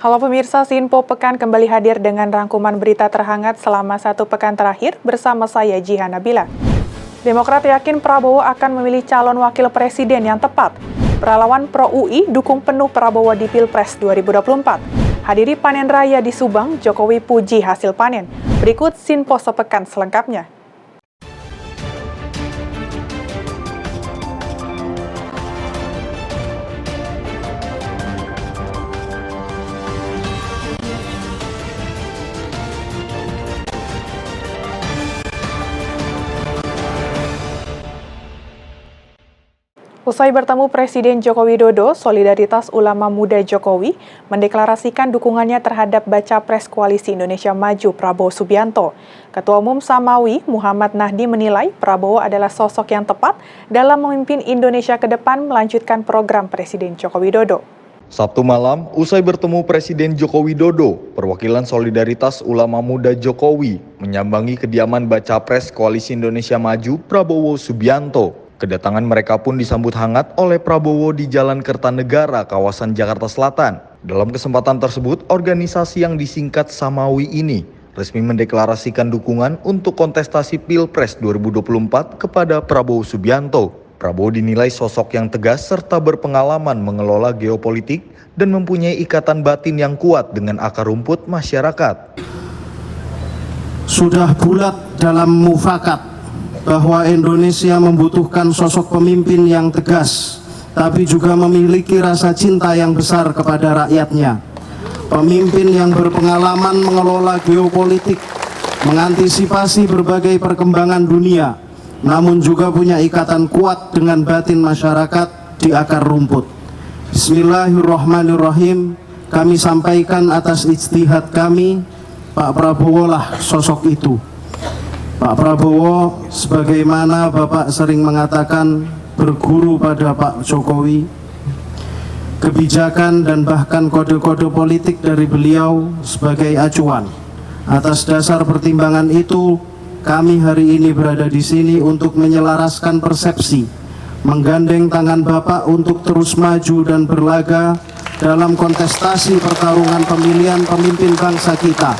Halo pemirsa, Sinpo Pekan kembali hadir dengan rangkuman berita terhangat selama 1 pekan terakhir bersama saya Jihan Nabila. Demokrat yakin Prabowo akan memilih calon wakil presiden yang tepat. Relawan Pro UI dukung penuh Prabowo di Pilpres 2024. Hadiri panen raya di Subang, Jokowi puji hasil panen. Berikut Sinpo Sepekan selengkapnya. Usai bertemu Presiden Joko Widodo, Solidaritas Ulama Muda Jokowi mendeklarasikan dukungannya terhadap Baca Pres Koalisi Indonesia Maju Prabowo Subianto. Ketua Umum Samawi, Muhammad Nahdi menilai Prabowo adalah sosok yang tepat dalam memimpin Indonesia ke depan melanjutkan program Presiden Joko Widodo. Sabtu malam, usai bertemu Presiden Joko Widodo, perwakilan Solidaritas Ulama Muda Jokowi menyambangi kediaman Baca Pres Koalisi Indonesia Maju Prabowo Subianto. Kedatangan mereka pun disambut hangat oleh Prabowo di Jalan Kertanegara, kawasan Jakarta Selatan. Dalam kesempatan tersebut, organisasi yang disingkat Samawi ini resmi mendeklarasikan dukungan untuk kontestasi Pilpres 2024 kepada Prabowo Subianto. Prabowo dinilai sosok yang tegas serta berpengalaman mengelola geopolitik dan mempunyai ikatan batin yang kuat dengan akar rumput masyarakat. Sudah bulat dalam mufakat bahwa Indonesia membutuhkan sosok pemimpin yang tegas, tapi juga memiliki rasa cinta yang besar kepada rakyatnya. Pemimpin yang berpengalaman mengelola geopolitik, mengantisipasi berbagai perkembangan dunia, namun juga punya ikatan kuat dengan batin masyarakat di akar rumput. Bismillahirrahmanirrahim, kami sampaikan atas ijtihad kami, Pak Prabowo lah sosok itu. Pak Prabowo, sebagaimana Bapak sering mengatakan, berguru pada Pak Jokowi, kebijakan dan bahkan kode-kode politik dari beliau sebagai acuan. Atas dasar pertimbangan itu, kami hari ini berada di sini untuk menyelaraskan persepsi, menggandeng tangan Bapak untuk terus maju dan berlaga dalam kontestasi pertarungan pemilihan pemimpin bangsa kita.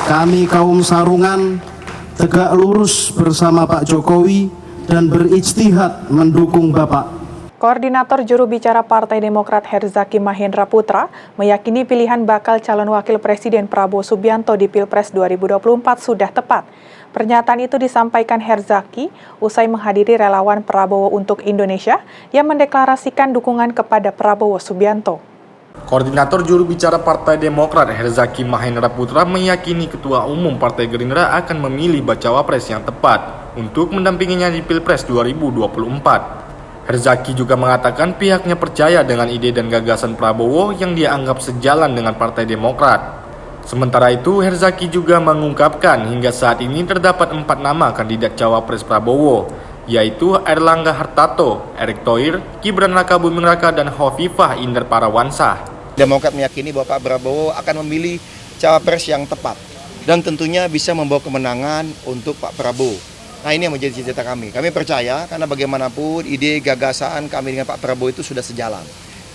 Kami kaum Sarungan tegak lurus bersama Pak Jokowi dan berijtihad mendukung Bapak. Koordinator juru bicara Partai Demokrat Herzaki Mahendra Putra meyakini pilihan bakal calon wakil presiden Prabowo Subianto di Pilpres 2024 sudah tepat. Pernyataan itu disampaikan Herzaki usai menghadiri relawan Prabowo untuk Indonesia yang mendeklarasikan dukungan kepada Prabowo Subianto. Koordinator juru bicara Partai Demokrat Herzaki Mahendra Putra meyakini Ketua Umum Partai Gerindra akan memilih bacawa pres yang tepat untuk mendampinginya di Pilpres 2024. Herzaki juga mengatakan pihaknya percaya dengan ide dan gagasan Prabowo yang dia anggap sejalan dengan Partai Demokrat. Sementara itu, Herzaki juga mengungkapkan hingga saat ini terdapat 4 nama kandidat cawapres Prabowo, yaitu Erlangga Hartarto, Erick Thohir, Gibran Rakabuming Raka, dan Hovifah Indar Parawansa. Demokrat meyakini bahwa Pak Prabowo akan memilih cawapres yang tepat dan tentunya bisa membawa kemenangan untuk Pak Prabowo. Nah, ini yang menjadi cita-cita kami. Kami percaya karena bagaimanapun ide gagasan kami dengan Pak Prabowo itu sudah sejalan.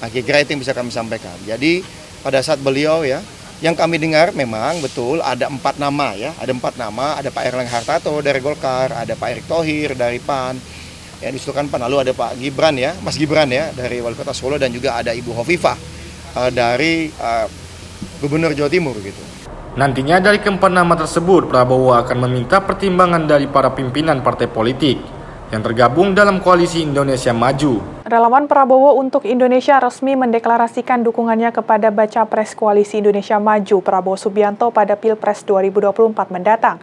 Nah, kira-kira itu yang bisa kami sampaikan. Jadi pada saat beliau yang kami dengar memang betul ada 4 nama ada 4 nama, ada Pak Erlangga Hartarto dari Golkar, ada Pak Erick Thohir dari PAN, yang disusulkan PAN, lalu ada Pak Gibran Mas Gibran dari Wali Kota Solo, dan juga ada Ibu Hovifah dari Gubernur Jawa Timur gitu. Nantinya dari keempat nama tersebut, Prabowo akan meminta pertimbangan dari para pimpinan partai politik yang tergabung dalam Koalisi Indonesia Maju. Relawan Prabowo untuk Indonesia resmi mendeklarasikan dukungannya kepada Baca Pres Koalisi Indonesia Maju Prabowo Subianto pada Pilpres 2024 mendatang.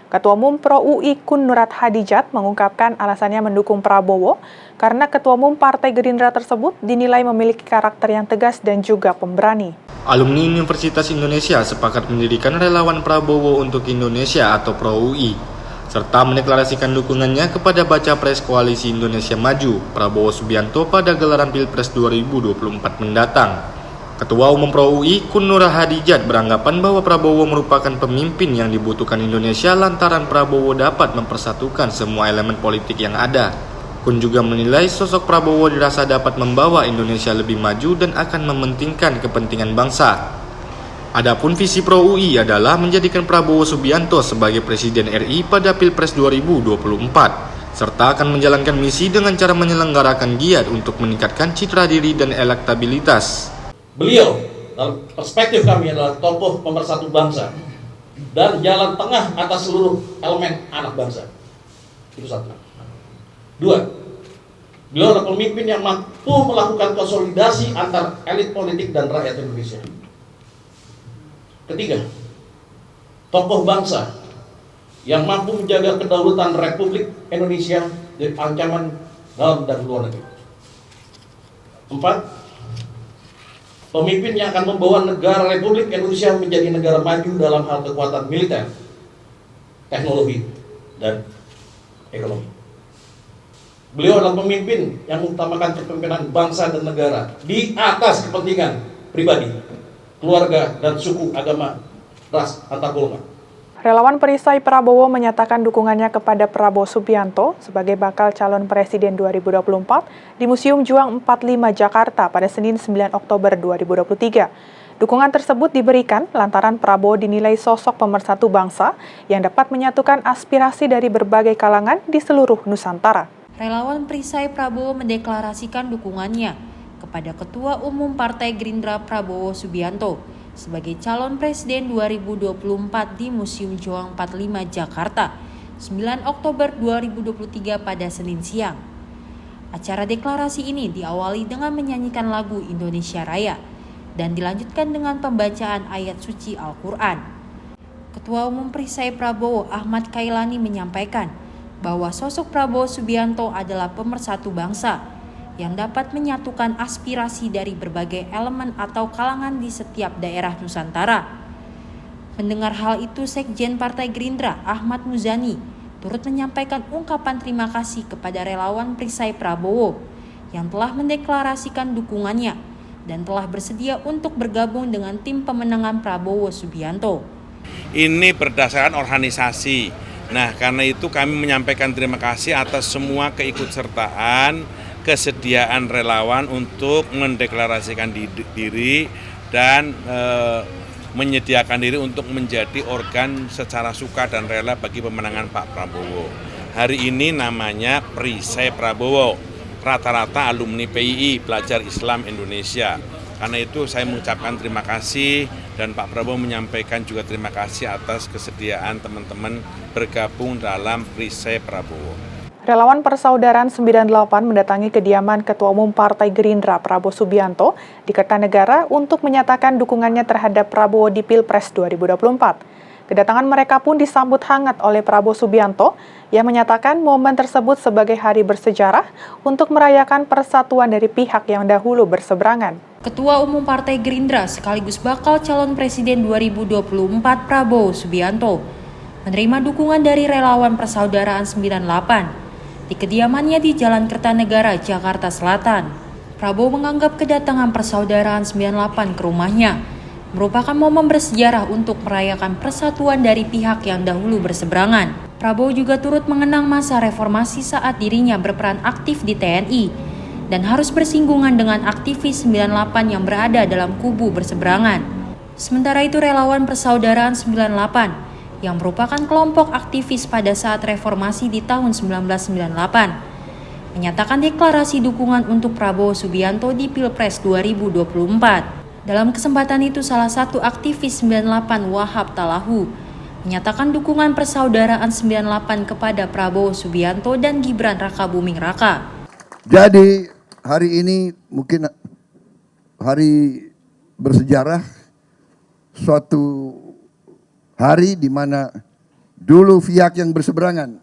Ketua Umum Pro UI Kun Nurat Hadijat mengungkapkan alasannya mendukung Prabowo karena Ketua Umum Partai Gerindra tersebut dinilai memiliki karakter yang tegas dan juga pemberani. Alumni Universitas Indonesia sepakat mendirikan Relawan Prabowo untuk Indonesia atau Pro UI, serta mendeklarasikan dukungannya kepada Baca Pres Koalisi Indonesia Maju Prabowo Subianto pada gelaran Pilpres 2024 mendatang. Ketua Umum Pro UI Kun Nurat Hadijat beranggapan bahwa Prabowo merupakan pemimpin yang dibutuhkan Indonesia lantaran Prabowo dapat mempersatukan semua elemen politik yang ada. Kun juga menilai sosok Prabowo dirasa dapat membawa Indonesia lebih maju dan akan mementingkan kepentingan bangsa. Adapun visi Pro UI adalah menjadikan Prabowo Subianto sebagai Presiden RI pada Pilpres 2024, serta akan menjalankan misi dengan cara menyelenggarakan giat untuk meningkatkan citra diri dan elektabilitas. Beliau, dalam perspektif kami, adalah tokoh pemersatu bangsa dan jalan tengah atas seluruh elemen anak bangsa. Itu satu. Dua, beliau adalah pemimpin yang mampu melakukan konsolidasi antar elit politik dan rakyat Indonesia. Ketiga, tokoh bangsa yang mampu menjaga kedaulatan Republik Indonesia dari ancaman dalam dan luar negeri. Empat, pemimpin yang akan membawa negara Republik Indonesia menjadi negara maju dalam hal kekuatan militer, teknologi, dan ekonomi. Beliau adalah pemimpin yang mengutamakan kepemimpinan bangsa dan negara di atas kepentingan pribadi, keluarga, dan suku, agama, ras, antar golongan. Relawan perisai Prabowo menyatakan dukungannya kepada Prabowo Subianto sebagai bakal calon presiden 2024 di Museum Juang 45 Jakarta pada Senin 9 Oktober 2023. Dukungan tersebut diberikan lantaran Prabowo dinilai sosok pemersatu bangsa yang dapat menyatukan aspirasi dari berbagai kalangan di seluruh Nusantara. Relawan perisai Prabowo mendeklarasikan dukungannya kepada Ketua Umum Partai Gerindra Prabowo Subianto sebagai calon presiden 2024 di Museum Juang 45 Jakarta, 9 Oktober 2023 pada Senin siang. Acara deklarasi ini diawali dengan menyanyikan lagu Indonesia Raya dan dilanjutkan dengan pembacaan ayat suci Al-Quran. Ketua Umum Perisai Prabowo Ahmad Kailani menyampaikan bahwa sosok Prabowo Subianto adalah pemersatu bangsa yang dapat menyatukan aspirasi dari berbagai elemen atau kalangan di setiap daerah Nusantara. Mendengar hal itu, Sekjen Partai Gerindra Ahmad Muzani turut menyampaikan ungkapan terima kasih kepada relawan perisai Prabowo yang telah mendeklarasikan dukungannya dan telah bersedia untuk bergabung dengan tim pemenangan Prabowo Subianto. Ini berdasarkan organisasi. Nah, karena itu kami menyampaikan terima kasih atas semua keikutsertaan, kesediaan relawan untuk mendeklarasikan diri dan menyediakan diri untuk menjadi organ secara suka dan rela bagi pemenangan Pak Prabowo. Hari ini namanya Perisai Prabowo, rata-rata alumni PII, Pelajar Islam Indonesia. Karena itu saya mengucapkan terima kasih dan Pak Prabowo menyampaikan juga terima kasih atas kesediaan teman-teman bergabung dalam Perisai Prabowo. Relawan Persaudaraan 98 mendatangi kediaman Ketua Umum Partai Gerindra Prabowo Subianto di Kertanegara untuk menyatakan dukungannya terhadap Prabowo di Pilpres 2024. Kedatangan mereka pun disambut hangat oleh Prabowo Subianto yang menyatakan momen tersebut sebagai hari bersejarah untuk merayakan persatuan dari pihak yang dahulu berseberangan. Ketua Umum Partai Gerindra sekaligus bakal calon presiden 2024 Prabowo Subianto menerima dukungan dari relawan Persaudaraan 98 di kediamannya di Jalan Kertanegara, Jakarta Selatan. Prabowo menganggap kedatangan Persaudaraan 98 ke rumahnya merupakan momen bersejarah untuk merayakan persatuan dari pihak yang dahulu berseberangan. Prabowo juga turut mengenang masa reformasi saat dirinya berperan aktif di TNI dan harus bersinggungan dengan aktivis 98 yang berada dalam kubu berseberangan. Sementara itu relawan Persaudaraan 98 yang merupakan kelompok aktivis pada saat reformasi di tahun 1998 menyatakan deklarasi dukungan untuk Prabowo Subianto di Pilpres 2024. Dalam kesempatan itu, salah satu aktivis 98 Wahab Talahu menyatakan dukungan Persaudaraan 98 kepada Prabowo Subianto dan Gibran Rakabuming Raka. Jadi hari ini mungkin hari bersejarah, suatu hari di mana dulu pihak yang berseberangan,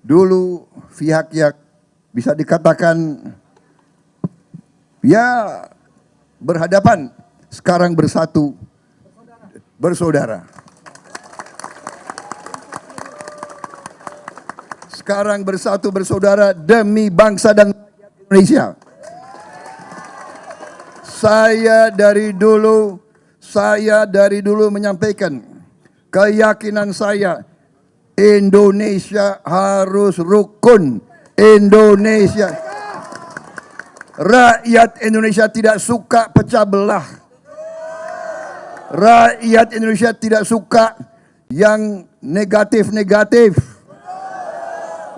dulu pihak yang bisa dikatakan ya berhadapan, sekarang bersatu, bersaudara. Sekarang bersatu bersaudara demi bangsa dan Indonesia. Saya dari dulu menyampaikan keyakinan saya, Indonesia harus rukun. Rakyat Indonesia tidak suka pecah belah. Rakyat Indonesia tidak suka yang negatif-negatif.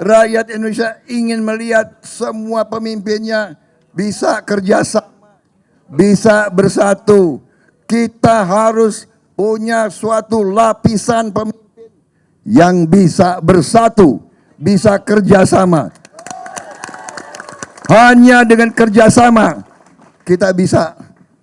Rakyat Indonesia ingin melihat semua pemimpinnya bisa kerjasama, bisa bersatu. Kita harus punya suatu lapisan pemimpin yang bisa bersatu, bisa kerjasama. Hanya dengan kerjasama kita bisa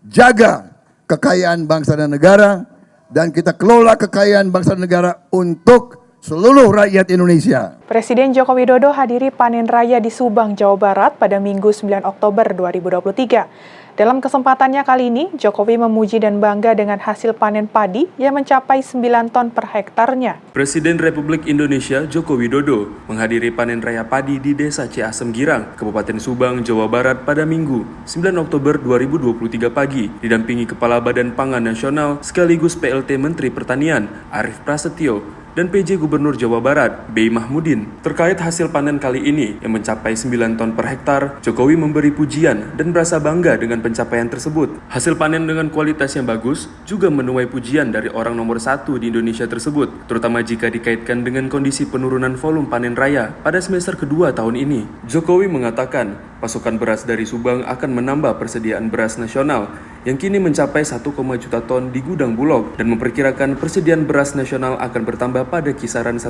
jaga kekayaan bangsa dan negara, dan kita kelola kekayaan bangsa dan negara untuk seluruh rakyat Indonesia. Presiden Joko Widodo hadiri panen raya di Subang, Jawa Barat pada Minggu 9 Oktober 2023. Dalam kesempatannya kali ini, Jokowi memuji dan bangga dengan hasil panen padi yang mencapai 9 ton per hektarnya. Presiden Republik Indonesia Joko Widodo menghadiri panen raya padi di Desa Ciasem Girang, Kabupaten Subang, Jawa Barat pada Minggu 9 Oktober 2023 pagi, didampingi Kepala Badan Pangan Nasional sekaligus PLT Menteri Pertanian Arief Prasetyo dan PJ Gubernur Jawa Barat, B. Mahmudin. Terkait hasil panen kali ini yang mencapai 9 ton per hektar, Jokowi memberi pujian dan merasa bangga dengan pencapaian tersebut. Hasil panen dengan kualitas yang bagus juga menuai pujian dari orang nomor 1 di Indonesia tersebut, terutama jika dikaitkan dengan kondisi penurunan volume panen raya pada semester kedua tahun ini. Jokowi mengatakan, pasokan beras dari Subang akan menambah persediaan beras nasional yang kini mencapai 1,1 juta ton di gudang Bulog dan memperkirakan persediaan beras nasional akan bertambah pada kisaran 1,5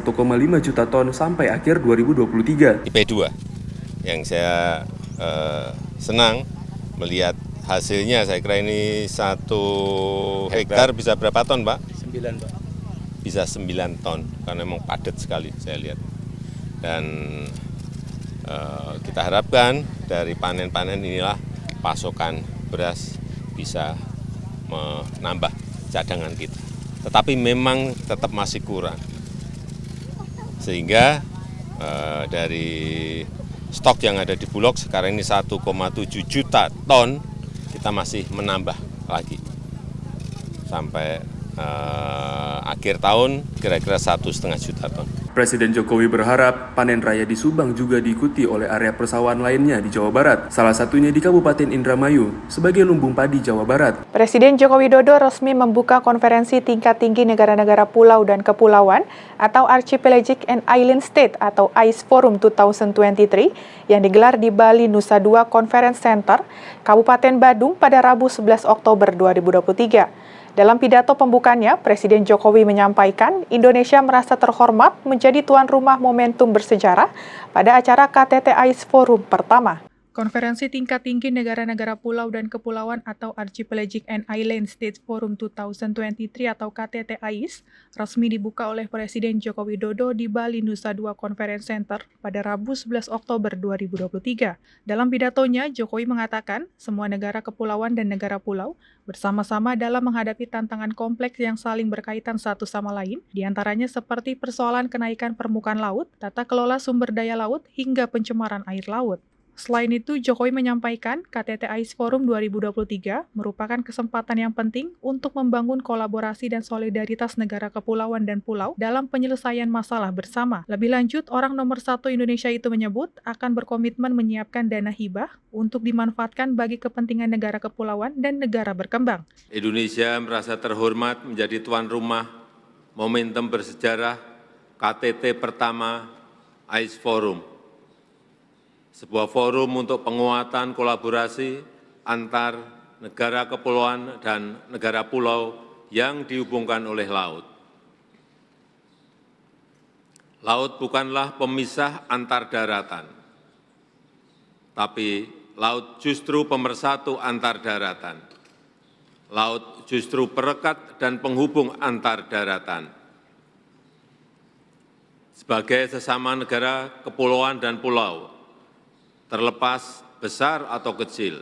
juta ton sampai akhir 2023. IP2 yang saya senang melihat hasilnya. Saya kira ini 1 hektar bisa berapa ton, Pak? 9, Pak. Bisa 9 ton karena memang padat sekali saya lihat. Dan kita harapkan dari panen-panen inilah pasokan beras bisa menambah cadangan kita. Tetapi memang tetap masih kurang. Sehingga dari stok yang ada di Bulog sekarang ini 1,7 juta ton, kita masih menambah lagi. Sampai akhir tahun kira-kira 1,5 juta ton. Presiden Jokowi berharap panen raya di Subang juga diikuti oleh area persawahan lainnya di Jawa Barat, salah satunya di Kabupaten Indramayu, sebagai lumbung padi Jawa Barat. Presiden Joko Widodo resmi membuka konferensi tingkat tinggi negara-negara pulau dan kepulauan atau Archipelagic and Island State atau AIS Forum 2023 yang digelar di Bali Nusa Dua Conference Center, Kabupaten Badung pada Rabu 11 Oktober 2023. Dalam pidato pembukanya, Presiden Jokowi menyampaikan Indonesia merasa terhormat menjadi tuan rumah momentum bersejarah pada acara KTT AIS Forum pertama. Konferensi tingkat tinggi negara-negara pulau dan kepulauan atau Archipelagic and Island States Forum 2023 atau KTT AIS resmi dibuka oleh Presiden Joko Widodo di Bali Nusa Dua Conference Center pada Rabu 11 Oktober 2023. Dalam pidatonya, Jokowi mengatakan semua negara kepulauan dan negara pulau bersama-sama dalam menghadapi tantangan kompleks yang saling berkaitan satu sama lain, diantaranya seperti persoalan kenaikan permukaan laut, tata kelola sumber daya laut, hingga pencemaran air laut. Selain itu, Jokowi menyampaikan KTT AIS Forum 2023 merupakan kesempatan yang penting untuk membangun kolaborasi dan solidaritas negara kepulauan dan pulau dalam penyelesaian masalah bersama. Lebih lanjut, orang nomor 1 Indonesia itu menyebut akan berkomitmen menyiapkan dana hibah untuk dimanfaatkan bagi kepentingan negara kepulauan dan negara berkembang. Indonesia merasa terhormat menjadi tuan rumah momentum bersejarah KTT pertama AIS Forum. Sebuah forum untuk penguatan kolaborasi antar negara kepulauan dan negara pulau yang dihubungkan oleh laut. Laut bukanlah pemisah antar daratan, tapi laut justru pemersatu antar daratan. Laut justru perekat dan penghubung antar daratan. Sebagai sesama negara kepulauan dan pulau, terlepas besar atau kecil,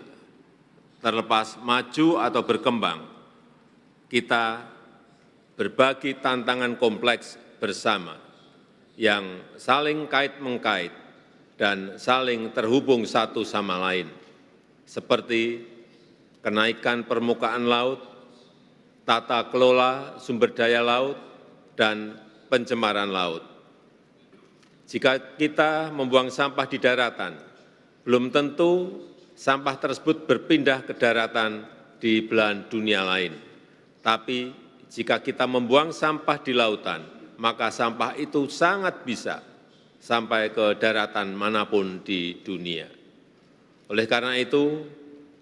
terlepas maju atau berkembang, kita berbagi tantangan kompleks bersama yang saling kait-mengkait dan saling terhubung satu sama lain, seperti kenaikan permukaan laut, tata kelola sumber daya laut, dan pencemaran laut. Jika kita membuang sampah di daratan, belum tentu sampah tersebut berpindah ke daratan di belahan dunia lain. Tapi jika kita membuang sampah di lautan, maka sampah itu sangat bisa sampai ke daratan manapun di dunia. Oleh karena itu,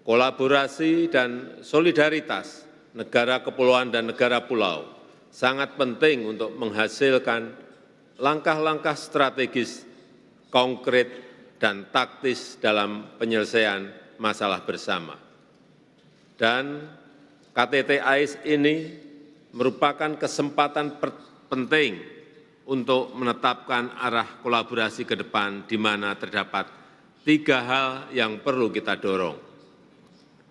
kolaborasi dan solidaritas negara kepulauan dan negara pulau sangat penting untuk menghasilkan langkah-langkah strategis, konkret, dan taktis dalam penyelesaian masalah bersama. Dan KTT AIS ini merupakan kesempatan penting untuk menetapkan arah kolaborasi ke depan di mana terdapat 3 hal yang perlu kita dorong.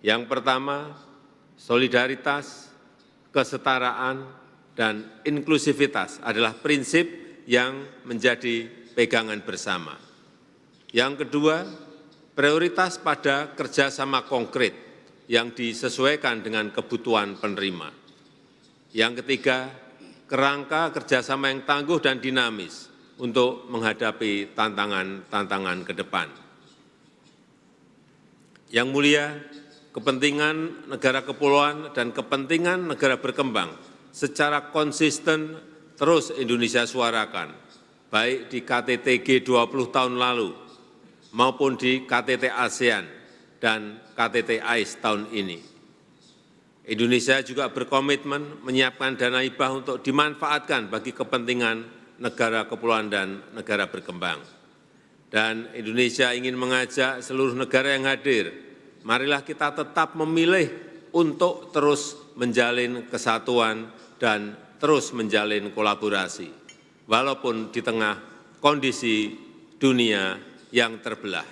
Yang pertama, solidaritas, kesetaraan, dan inklusivitas adalah prinsip yang menjadi pegangan bersama. Yang kedua, prioritas pada kerjasama konkret yang disesuaikan dengan kebutuhan penerima. Yang ketiga, kerangka kerjasama yang tangguh dan dinamis untuk menghadapi tantangan-tantangan ke depan. Yang mulia, kepentingan negara kepulauan dan kepentingan negara berkembang secara konsisten terus Indonesia suarakan, baik di KTT G20 tahun lalu maupun di KTT ASEAN dan KTT AIS tahun ini. Indonesia juga berkomitmen menyiapkan dana hibah untuk dimanfaatkan bagi kepentingan negara kepulauan dan negara berkembang. Dan Indonesia ingin mengajak seluruh negara yang hadir, marilah kita tetap memilih untuk terus menjalin kesatuan dan terus menjalin kolaborasi, walaupun di tengah kondisi dunia yang terbelah.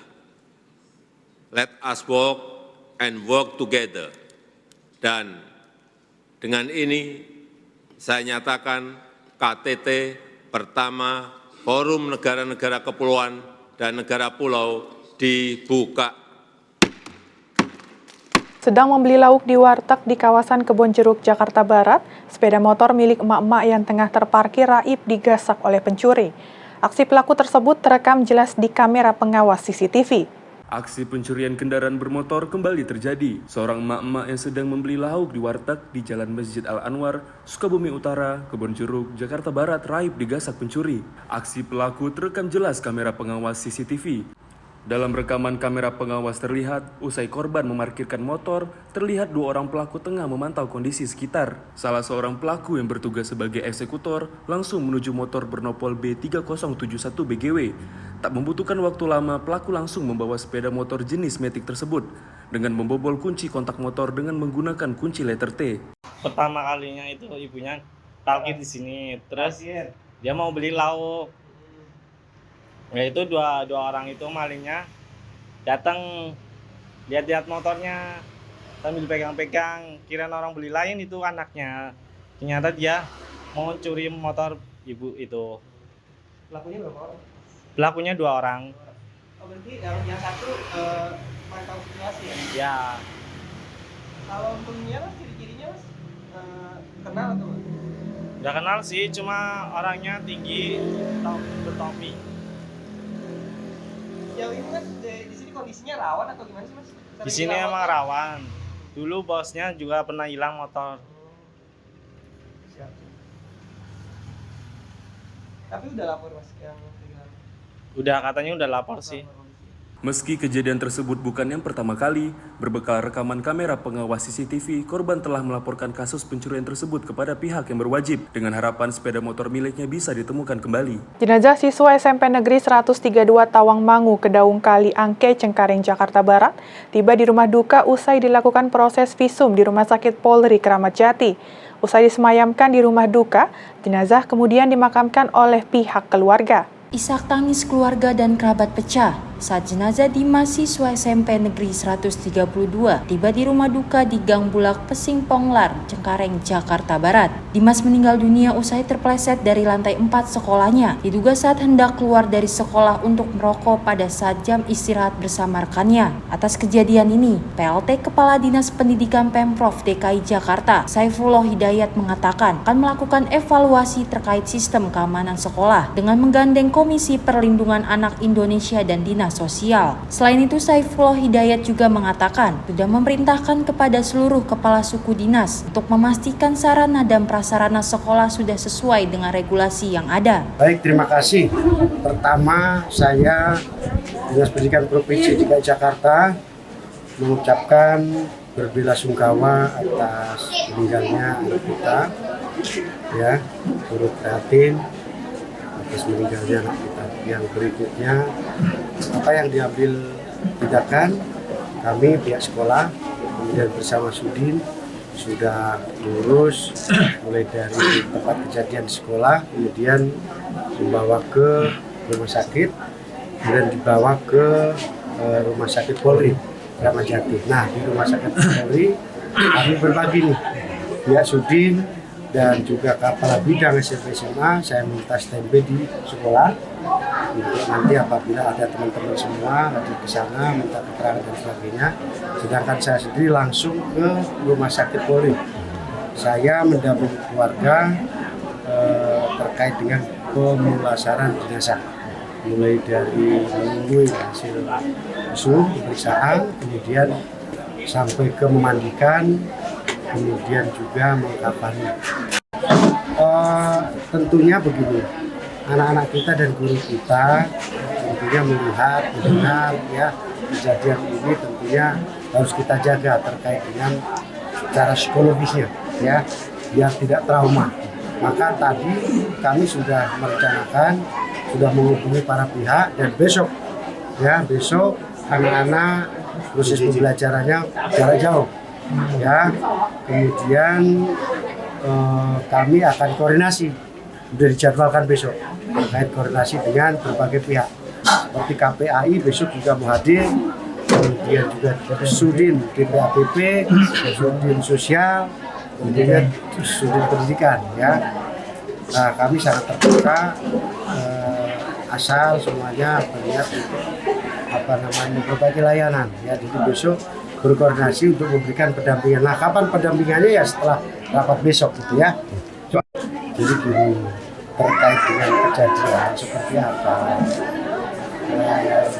Let us walk and work together. Dan dengan ini saya nyatakan KTT pertama Forum Negara-Negara Kepulauan dan Negara Pulau dibuka. Sedang membeli lauk di warteg di kawasan Kebonjeruk, Jakarta Barat, sepeda motor milik emak-emak yang tengah terparkir raib digasak oleh pencuri. Aksi pelaku tersebut terekam jelas di kamera pengawas CCTV. Aksi pencurian kendaraan bermotor kembali terjadi. Seorang emak-emak yang sedang membeli lauk di warteg di Jalan Masjid Al-Anwar, Sukabumi Utara, Kebonjeruk, Jakarta Barat raib digasak pencuri. Aksi pelaku terekam jelas kamera pengawas CCTV. Dalam rekaman kamera pengawas terlihat, usai korban memarkirkan motor, terlihat 2 orang pelaku tengah memantau kondisi sekitar. Salah seorang pelaku yang bertugas sebagai eksekutor langsung menuju motor bernopol B3071 BGW. Tak membutuhkan waktu lama, pelaku langsung membawa sepeda motor jenis Matic tersebut dengan membobol kunci kontak motor dengan menggunakan kunci letter T. Pertama kalinya itu ibunya parkir di sini, terus dia mau beli lauk. Ya itu dua orang itu malingnya datang lihat-lihat motornya sambil pegang-pegang, kirain orang beli lain itu anaknya. Ternyata dia mau curi motor ibu itu. Pelakunya berapa orang? Pelakunya 2 orang. Oh, berarti yang satu mantau situasi ya? Ya. Kalau untungnya mas, ciri-cirinya mas kenal atau? Nggak kenal sih, cuma orangnya tinggi, bertopi. Jauh ini mas, di sini kondisinya rawan atau gimana sih mas? Di sini emang rawan. Dulu bosnya juga pernah hilang motor. Siap. Tapi udah lapor mas yang hilang? Udah, katanya udah lapor sih. Meski kejadian tersebut bukan yang pertama kali, berbekal rekaman kamera pengawas CCTV, korban telah melaporkan kasus pencurian tersebut kepada pihak yang berwajib dengan harapan sepeda motor miliknya bisa ditemukan kembali. Jenazah siswa SMP Negeri 132 Tawangmangu, Kedaung Kali Angke, Cengkareng, Jakarta Barat, tiba di rumah duka usai dilakukan proses visum di Rumah Sakit Polri Kramat Jati. Usai disemayamkan di rumah duka, jenazah kemudian dimakamkan oleh pihak keluarga. Isak tangis keluarga dan kerabat pecah saat jenazah Dimas siswa SMP Negeri 132 tiba di rumah duka di Gang Bulak Pesing Ponglar, Cengkareng, Jakarta Barat. Dimas meninggal dunia usai terpeleset dari lantai 4 sekolahnya, diduga saat hendak keluar dari sekolah untuk merokok pada saat jam istirahat bersama rekannya. Atas kejadian ini, PLT Kepala Dinas Pendidikan Pemprov DKI Jakarta, Saifullah Hidayat mengatakan akan melakukan evaluasi terkait sistem keamanan sekolah dengan menggandeng Komisi Perlindungan Anak Indonesia dan Dinas Sosial. Selain itu, Saifullah Hidayat juga mengatakan sudah memerintahkan kepada seluruh kepala suku dinas untuk memastikan sarana dan prasarana sekolah sudah sesuai dengan regulasi yang ada. Baik, terima kasih. Pertama, saya Dinas Pendidikan Provinsi DKI Jakarta mengucapkan berbelasungkawa atas meninggalnya anak kita, ya, turut prihatin atas meninggalnya anak kita. Yang berikutnya, apa yang diambil tindakan, kami pihak sekolah kemudian bersama Sudin sudah mengurus mulai dari tempat kejadian di sekolah, kemudian membawa ke rumah sakit, kemudian dibawa ke rumah sakit Polri Kramat Jati. Nah, di rumah sakit Polri kami berbagi nih, pihak Sudin dan juga kepala bidang SMP SMA, saya minta standby di sekolah untuk nanti apabila ada teman-teman semua ada ke sana minta keterangan dan sebagainya. Sedangkan saya sendiri langsung ke rumah sakit Polri. Saya mendampingi keluarga terkait dengan pemulasaran jenazah, mulai dari menunggu hasil visum pemeriksaan, kemudian sampai ke memandikan, kemudian juga mengkafani. Tentunya begini, anak-anak kita dan guru kita tentunya melihat, mendengar ya kejadian ini, tentunya harus kita jaga terkait dengan secara psikologisnya ya, biar tidak trauma. Maka tadi kami sudah merencanakan, sudah menghubungi para pihak, dan besok anak-anak proses pembelajarannya jarak jauh ya. Kemudian kami akan koordinasi, sudah dijadwalkan besok terkait koordinasi dengan berbagai pihak seperti KPAI besok juga mau hadir, kemudian juga Sudin DPAPP, Sudin Sosial, kemudian Sudin Pendidikan ya. Nah, kami sangat terbuka asal semuanya melihat berbagai layanan ya. Jadi besok berkoordinasi untuk memberikan pendampingan. Nah, kapan pendampingannya ya setelah rapat besok gitu ya. Jadi gini, terkait dengan kejadian seperti apa,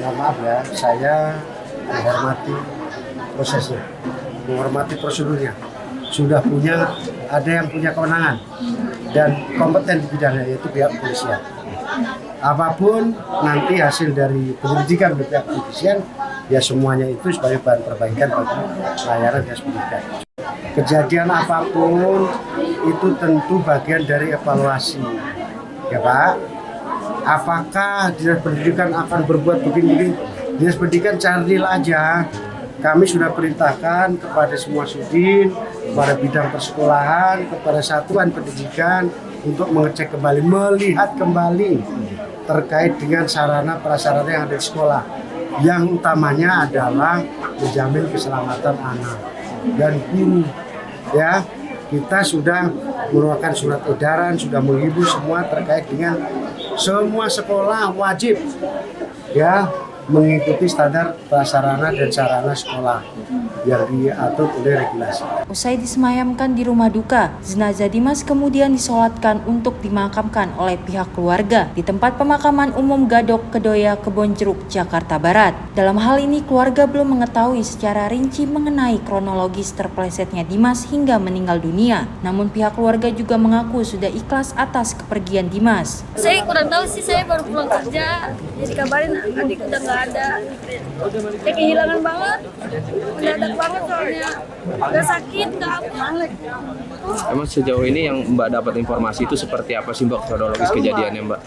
mohon maaf ya, saya menghormati prosesnya, menghormati prosedurnya. Sudah ada yang punya kewenangan dan kompeten di bidangnya, yaitu pihak kepolisian. Apapun nanti hasil dari penyelidikan dari pihak kepolisian, ya semuanya itu sebagai bahan perbaikan bagi layanan dinas pendidikan. Kejadian apapun itu tentu bagian dari evaluasi, ya Pak. Apakah dinas pendidikan akan berbuat begini? Dinas pendidikan cari aja. Kami sudah perintahkan kepada semua Sudin, kepada bidang persekolahan, kepada satuan pendidikan untuk mengecek kembali, melihat kembali terkait dengan sarana prasarana yang ada di sekolah. Yang utamanya adalah menjamin keselamatan anak dan guru. Ya, kita sudah mengeluarkan surat edaran, sudah menghibur semua terkait dengan semua sekolah wajib ya mengikuti standar prasarana dan sarana sekolah yang diatur oleh regulasi. Usai disemayamkan di rumah duka, jenazah Dimas kemudian disolatkan untuk dimakamkan oleh pihak keluarga di tempat pemakaman umum Gadok Kedoya, Kebonjeruk, Jakarta Barat. Dalam hal ini, keluarga belum mengetahui secara rinci mengenai kronologis terpelesetnya Dimas hingga meninggal dunia. Namun pihak keluarga juga mengaku sudah ikhlas atas kepergian Dimas. Saya kurang tahu sih, saya baru pulang kerja, jadi kabarin adik udah nggak ada. Saya kehilangan banget, mendadak banget soalnya, udah sakit, nggak apa. Emang sejauh ini yang Mbak dapat informasi itu seperti apa sih Mbak kronologis kejadiannya Mbak?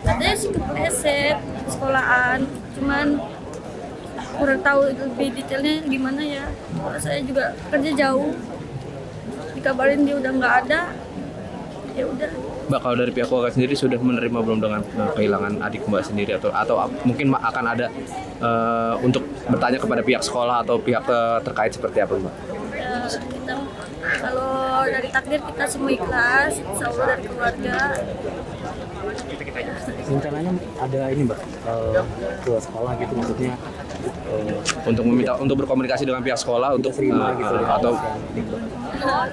Katanya sih kepleset sekolahan, cuman kurang tahu lebih detailnya gimana ya. Saya juga kerja jauh, dikabarin dia udah nggak ada, ya udah. Mbak, kalau dari pihak keluarga sendiri sudah menerima belum dengan kehilangan adik Mbak sendiri, atau mungkin akan ada untuk bertanya kepada pihak sekolah atau pihak terkait seperti apa Mbak? Ya, kita kalau dari takdir kita semua ikhlas, insya Allah dari keluarga. Rencananya ada ini Mbak ke sekolah gitu, maksudnya untuk berkomunikasi dengan pihak sekolah untuk gitu, atau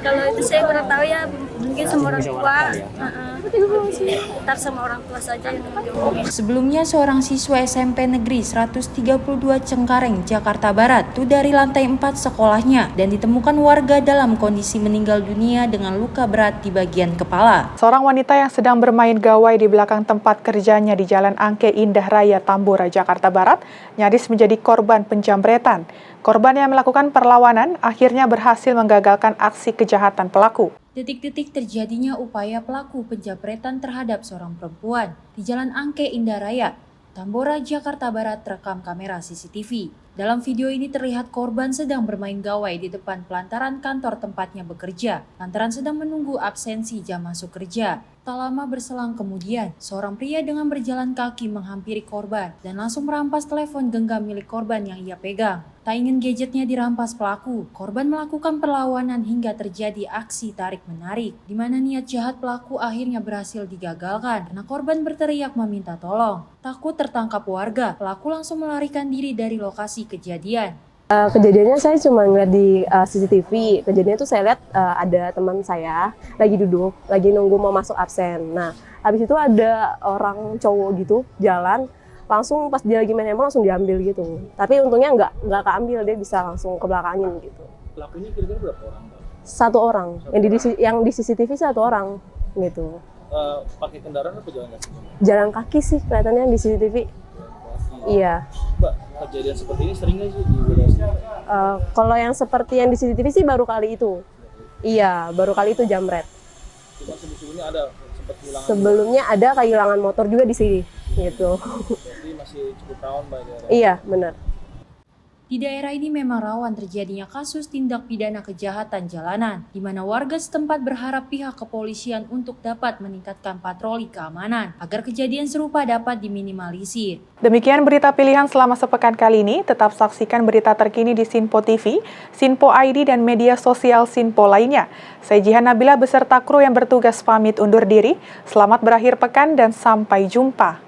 kalau itu saya kurang tahu ya, mungkin sama orang tua. Evaluasi ntar sama orang tua saja yang ngomongin. Sebelumnya, seorang siswa SMP Negeri 132 Cengkareng, Jakarta Barat, itu dari lantai 4 sekolahnya dan ditemukan warga dalam kondisi meninggal dunia dengan luka berat di bagian kepala. Seorang wanita yang sedang bermain gawai di belakang tempat kerjanya di Jalan Angke Indah Raya, Tambora, Jakarta Barat, nyaris menjadi korban penjambretan. Korban yang melakukan perlawanan akhirnya berhasil menggagalkan aksi kejahatan pelaku. Detik-detik terjadinya upaya pelaku penjambretan terhadap seorang perempuan di Jalan Angke Indah Raya, Tambora, Jakarta Barat terekam kamera CCTV. Dalam video ini terlihat korban sedang bermain gawai di depan pelantaran kantor tempatnya bekerja, lantaran sedang menunggu absensi jam masuk kerja. Tak lama berselang kemudian, seorang pria dengan berjalan kaki menghampiri korban dan langsung merampas telepon genggam milik korban yang ia pegang. Tak ingin gadgetnya dirampas pelaku, korban melakukan perlawanan hingga terjadi aksi tarik-menarik, di mana niat jahat pelaku akhirnya berhasil digagalkan karena korban berteriak meminta tolong. Takut tertangkap warga, pelaku langsung melarikan diri dari lokasi kejadian. Kejadiannya saya cuma ngeliat di CCTV. Kejadiannya tuh saya lihat ada teman saya lagi duduk, lagi nunggu mau masuk absen. Nah, habis itu ada orang cowok gitu jalan, langsung pas dia lagi main handphone langsung diambil gitu. Tapi untungnya nggak keambil, dia bisa langsung ke belakangin gitu. Pelakunya kira-kira berapa orang? Satu orang, yang di CCTV satu orang gitu. Pakai kendaraan apa jalan kaki? Jalan kaki sih kelihatannya di CCTV. Iya. Mbak, kejadian seperti ini sering nggak sih di wilayah? Kalau yang seperti yang di CCTV sih baru kali itu. Iya, baru kali itu jambret. Cuma sebelumnya ada sempat kehilangan. Sebelumnya ada kehilangan motor juga di sini, gitu. Jadi masih cukup rawan Mbak. Iya, benar. Di daerah ini memang rawan terjadinya kasus tindak pidana kejahatan jalanan, di mana warga setempat berharap pihak kepolisian untuk dapat meningkatkan patroli keamanan, agar kejadian serupa dapat diminimalisir. Demikian berita pilihan selama sepekan kali ini. Tetap saksikan berita terkini di Sinpo TV, Sinpo ID, dan media sosial Sinpo lainnya. Saya Jihan Nabila beserta kru yang bertugas pamit undur diri. Selamat berakhir pekan dan sampai jumpa.